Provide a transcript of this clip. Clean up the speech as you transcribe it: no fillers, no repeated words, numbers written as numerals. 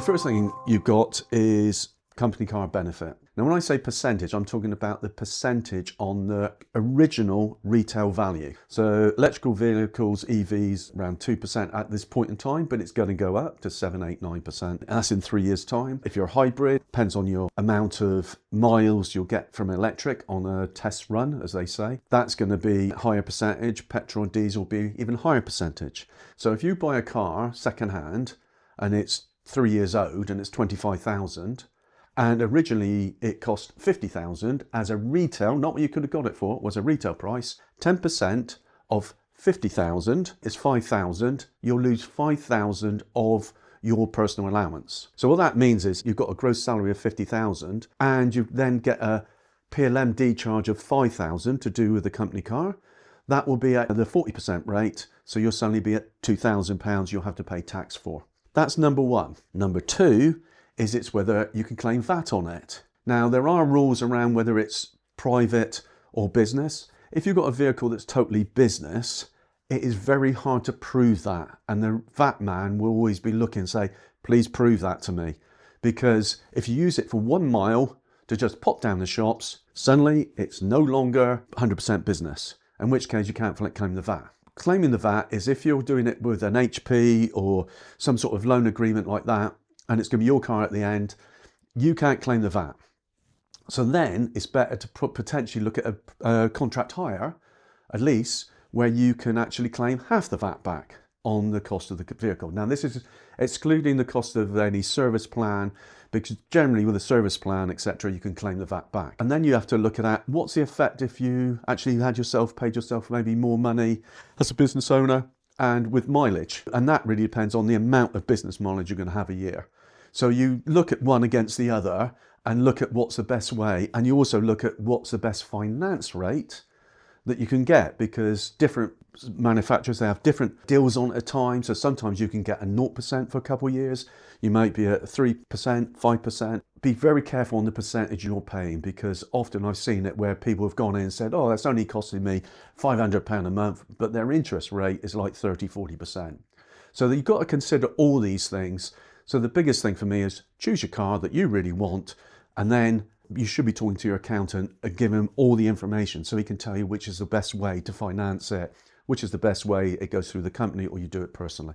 first thing you've got is company car benefit. Now, when I say percentage, I'm talking about the percentage on the original retail value. So electrical vehicles, EVs, around 2% at this point in time, but it's going to go up to 7, 8, 9%. And that's in 3 years' time. If you're a hybrid, depends on your amount of miles you'll get from electric on a test run, as they say. That's going to be a higher percentage. Petrol and diesel will be even higher percentage. So if you buy a car second-hand and it's 3 years old and it's 25,000, and originally it cost 50,000 as a retail, not what you could have got it for, it was a retail price. 10% of 50,000 is 5,000. You'll lose 5,000 of your personal allowance. So what that means is you've got a gross salary of 50,000 and you then get a PLMD charge of 5,000 to do with the company car. That will be at the 40% rate. So you'll suddenly be at £2,000 you'll have to pay tax for. That's number one. Number two is it's whether you can claim VAT on it. Now, there are rules around whether it's private or business. If you've got a vehicle that's totally business, it is very hard to prove that. And the VAT man will always be looking and say, please prove that to me. Because if you use it for 1 mile to just pop down the shops, suddenly it's no longer 100% business, in which case you can't claim the VAT. Claiming the VAT is if you're doing it with an HP or some sort of loan agreement like that, and it's going to be your car at the end, you can't claim the VAT. So then it's better to potentially look at a contract hire, a lease, where you can actually claim half the VAT back on the cost of the vehicle. Now, this is excluding the cost of any service plan, because generally with a service plan, etc., you can claim the VAT back. And then you have to look at what's the effect if you actually paid yourself maybe more money as a business owner and with mileage. And that really depends on the amount of business mileage you're going to have a year. So you look at one against the other and look at what's the best way. And you also look at what's the best finance rate that you can get, because different manufacturers, they have different deals on at a time. So sometimes you can get a 0% for a couple of years. You might be at 3%, 5%. Be very careful on the percentage you're paying, because often I've seen it where people have gone in and said, oh, that's only costing me £500 a month, but their interest rate is like 30, 40%. So you've got to consider all these things. So the biggest thing for me is choose your car that you really want, and then you should be talking to your accountant and give him all the information so he can tell you which is the best way to finance it, which is the best way it goes through the company or you do it personally.